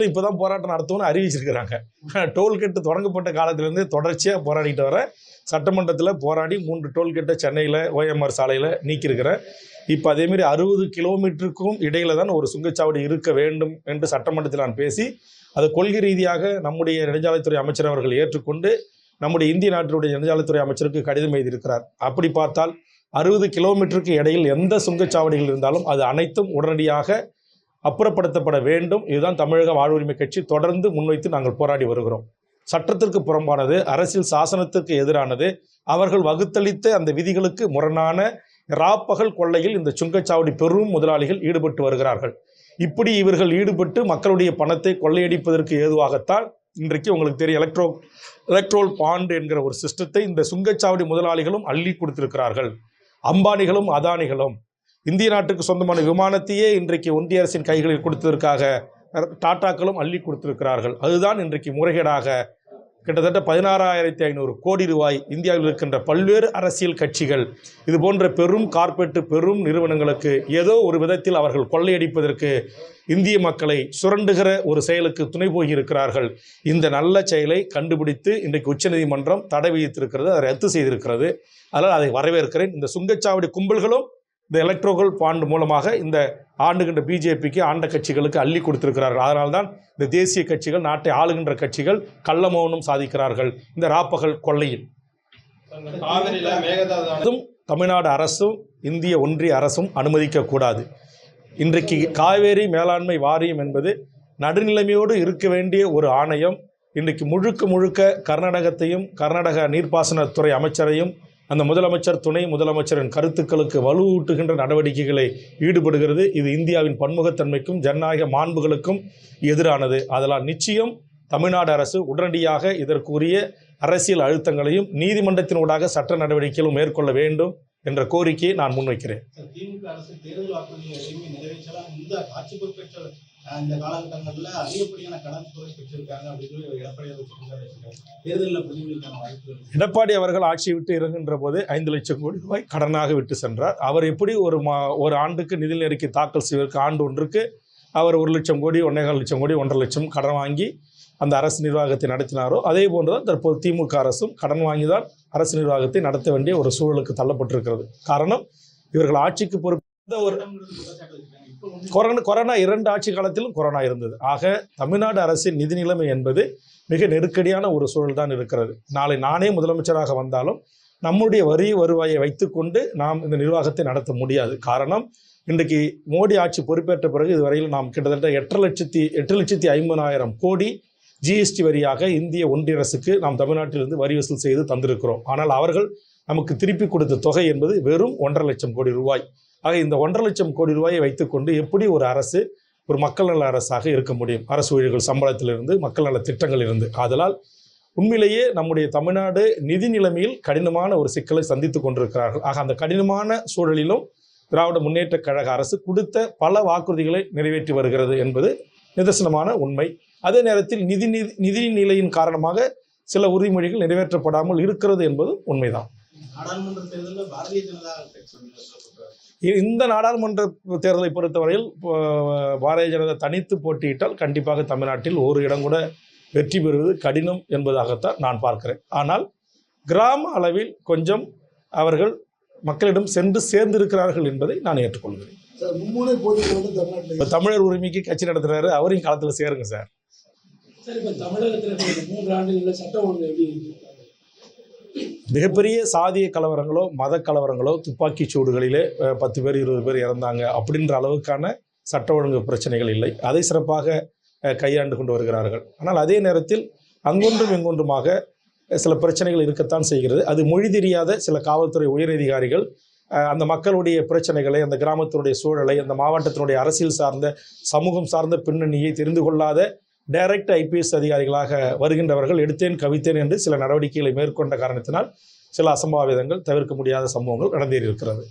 இப்பதான் போராட்டம் நடத்தும்னு அறிவிச்சிருக்கிறாங்க. டோல்கேட்டு தொடங்கப்பட்ட காலத்திலிருந்து தொடர்ச்சியாக போராடிட்டு வர சட்டமன்றத்தில் போராடி 3 டோல்கேட்டை சென்னையில் OMR சாலையில் நீக்கியிருக்கிறேன். இப்போ அதேமாரி 60 கிலோமீட்டருக்கும் இடையில தான் ஒரு சுங்கச்சாவடி இருக்க வேண்டும் என்று சட்டமன்றத்தில் நான் பேசி அது கொள்கை ரீதியாக நம்முடைய நெடுஞ்சாலைத்துறை அமைச்சர் அவர்கள் ஏற்றுக்கொண்டு நம்முடைய இந்திய நாட்டினுடைய நெடுஞ்சாலைத்துறை அமைச்சருக்கு கடிதம் எழுதியிருக்கிறார். அப்படி பார்த்தால் 60 கிலோமீட்டருக்கு இடையில் எந்த சுங்கச்சாவடிகள் இருந்தாலும் அது அனைத்தும் உடனடியாக அப்புறப்படுத்தப்பட வேண்டும். இதுதான் தமிழக வாழ்வுரிமை கட்சி தொடர்ந்து முன்வைத்து நாங்கள் போராடி வருகிறோம். சட்டத்திற்கு புறம்பானது, அரசியல் சாசனத்திற்கு எதிரானது, அவர்கள் வகுத்தளித்த அந்த விதிகளுக்கு முரணான ராப்பகல் கொள்ளையில் இந்த சுங்கச்சாவடி பெரும் முதலாளிகள் ஈடுபட்டு வருகிறார்கள். இப்படி இவர்கள் ஈடுபட்டு மக்களுடைய பணத்தை கொள்ளையடிப்பதற்கு ஏதுவாகத்தான் இன்றைக்கு உங்களுக்கு தெரியும் எலக்ட்ரோல் பாண்ட் என்கிற ஒரு சிஸ்டத்தை இந்த சுங்கச்சாவடி முதலாளிகளும் அள்ளி கொடுத்திருக்கிறார்கள். அம்பானிகளும் அதானிகளும் இந்திய நாட்டுக்கு சொந்தமான விமானத்தையே இன்றைக்கு ஒன்றிய அரசின் கைகளில் கொடுத்ததற்காக டாட்டாக்களும் அள்ளி கொடுத்திருக்கிறார்கள். அதுதான் இன்றைக்கு முறைகேடாக கிட்டத்தட்ட 16,500 கோடி ரூபாய் இந்தியாவில் இருக்கின்ற பல்வேறு அரசியல் கட்சிகள் இது போன்ற பெரும் கார்ப்பரேட் பெரும் நிறுவனங்களுக்கு ஏதோ ஒரு விதத்தில் அவர்கள் கொள்ளையடிப்பதற்கு இந்திய மக்களை சுரண்டுகிற ஒரு செயலுக்கு துணை போகியிருக்கிறார்கள். இந்த நல்ல செயலை கண்டுபிடித்து இன்றைக்கு உச்சநீதிமன்றம் தடை விதித்திருக்கிறது, அதை ரத்து செய்திருக்கிறது. அதனால் அதை வரவேற்கிறேன். இந்த சுங்கச்சாவடி கும்பல்களும் இந்த எலக்ட்ரோல் பாண்ட் மூலமாக இந்த ஆண்டுகின்ற பிஜேபிக்கு ஆண்ட கட்சிகளுக்கு அள்ளி கொடுத்திருக்கிறார்கள். அதனால்தான் இந்த தேசிய கட்சிகள், நாட்டை ஆளுகின்ற கட்சிகள் கள்ள மௌனம் சாதிக்கிறார்கள் இந்த ராப்பகல் கொள்ளையில். தமிழ்நாடு அரசும் இந்திய ஒன்றிய அரசும் அனுமதிக்கக்கூடாது. இன்றைக்கு காவேரி மேலாண்மை வாரியம் என்பது நடுநிலைமையோடு இருக்க வேண்டிய ஒரு ஆணையம். இன்றைக்கு முழுக்க கர்நாடகத்தையும் கர்நாடக நீர்ப்பாசனத்துறை அமைச்சரையும் அந்த முதலமைச்சர் துணை முதலமைச்சரின் கருத்துக்களுக்கு வலுவூட்டுகின்ற நடவடிக்கைகளை ஈடுபடுகிறது. இது இந்தியாவின் பன்முகத்தன்மைக்கும் ஜனநாயக மாண்புகளுக்கும் எதிரானது. அதனால் நிச்சயம் தமிழ்நாடு அரசு உடனடியாக இதற்குரிய அரசியல் அழுத்தங்களையும் நீதிமன்றத்தினூடாக சட்ட நடவடிக்கைகளும் மேற்கொள்ள வேண்டும் என்ற கோரிக்கையை நான் முன்வைக்கிறேன். திமுக அரசு தேர்தல் வாக்குறுதிகளை நிறைவேற்றலாம். இந்த ஆட்சி பொறுப்பேற்ற இந்த காலகட்டங்களில் அதிகப்படியான கடன் தொகை பெற்றிருக்காங்க அப்படின்னு தேர்தலில் பிரதிபலிக்கான வாய்ப்புகள். எடப்பாடி அவர்கள் ஆட்சியை விட்டு இறங்குகின்ற போது 5 லட்சம் கோடி ரூபாய் கடனாக விட்டு சென்றார். அவர் எப்படி ஒரு ஆண்டுக்கு நிதி அறிக்கை தாக்கல் செய்வதற்கு ஆண்டு ஒன்றுக்கு அவர் 1 லட்சம் கோடி 1.25 லட்சம் கோடி 1.5 லட்சம் கடன் வாங்கி அந்த அரசு நிர்வாகத்தை நடத்தினாரோ அதே போன்றுதான் தற்போது திமுக அரசும் கடன் வாங்கி தான் அரசு நிர்வாகத்தை நடத்த வேண்டிய ஒரு சூழலுக்கு தள்ளப்பட்டிருக்கிறது. காரணம், இவர்கள் ஆட்சிக்கு பொறுப்பு கொரோனா 2 ஆட்சி காலத்திலும் கொரோனா இருந்தது. ஆக தமிழ்நாடு அரசின் நிதி நிலைமை என்பது மிக நெருக்கடியான ஒரு சூழல் தான் இருக்கிறது. நாளை நானே முதலமைச்சராக வந்தாலும் நம்முடைய வரி வருவாயை வைத்துக்கொண்டு நாம் இந்த நிர்வாகத்தை நடத்த முடியாது. காரணம், இன்றைக்கு மோடி ஆட்சி பொறுப்பேற்ற பிறகு இதுவரையில் நாம் கிட்டத்தட்ட 8,50,000 கோடி ஜிஎஸ்டி வரியாக இந்திய ஒன்றிய அரசுக்கு நாம் தமிழ்நாட்டிலிருந்து வரி வசூல் செய்து தந்திருக்கிறோம். ஆனால் அவர்கள் நமக்கு திருப்பி கொடுத்த தொகை என்பது வெறும் 1.5 லட்சம் கோடி ரூபாய். ஆக இந்த 1.5 லட்சம் கோடி ரூபாயை வைத்துக்கொண்டு எப்படி ஒரு அரசு ஒரு மக்கள் நல அரசாக இருக்க முடியும்? அரசு ஊழியர்கள் சம்பளத்திலிருந்து மக்கள் நல திட்டங்கள் இருந்து. ஆதலால் உண்மையிலேயே நம்முடைய தமிழ்நாடு நிதி நிலைமையில் கடினமான ஒரு சிக்கலை சந்தித்து கொண்டிருக்கிறார்கள். ஆக அந்த கடினமான சூழலிலும் திராவிட முன்னேற்ற கழக அரசு கொடுத்த பல வாக்குறுதிகளை நிறைவேற்றி வருகிறது என்பது நிதர்சனமான உண்மை. அதே நேரத்தில் நிதி நிலையின் காரணமாக சில உறுதிமொழிகள் நிறைவேற்றப்படாமல் இருக்கிறது என்பது உண்மைதான். இந்த நாடாளுமன்ற தேர்தலை பொறுத்தவரையில் பாரதிய ஜனதா தனித்து போட்டியிட்டால் கண்டிப்பாக தமிழ்நாட்டில் ஒரு இடம் கூட வெற்றி பெறுவது கடினம் என்பதாகத்தான் நான் பார்க்கிறேன். ஆனால் கிராம அளவில் கொஞ்சம் அவர்கள் மக்களிடம் சென்று சேர்ந்திருக்கிறார்கள் என்பதை நான் ஏற்றுக்கொள்கிறேன். தமிழர் உரிமைக்கு கட்சி நடத்துறாரு, அவரையும் காலத்தில் சேருங்க சார். மிகப்பெரிய சாதிய கலவரங்களோ மத கலவரங்களோ துப்பாக்கி சூடுகளிலே 10 பேர் 20 பேர் இறந்தாங்க அப்படின்ற அளவுக்கான சட்ட ஒழுங்கு பிரச்சனைகள் இல்லை. அதை சிறப்பாக கையாண்டு கொண்டு வருகிறார்கள். ஆனால் அதே நேரத்தில் அங்கொன்றும் இங்கொன்றுமாக சில பிரச்சனைகள் இருக்கத்தான் செய்கிறது. அது மொழி தெரியாத சில காவல்துறை உயரதிகாரிகள் அந்த மக்களுடைய பிரச்சனைகளை, அந்த கிராமத்தினுடைய சூழலை, அந்த மாவட்டத்தினுடைய அரசியல் சார்ந்த சமூகம் சார்ந்த பின்னணியை தெரிந்து கொள்ளாத டைரக்ட் IPS அதிகாரிகளாக வருகின்றவர்கள் எடுத்தேன் கவித்தேன் என்று சில நடவடிக்கைகளை மேற்கொண்ட காரணத்தினால் சில அசம்பாவிதங்கள், தவிர்க்க முடியாத சம்பவங்கள் நடந்தேறியிருக்கிறது.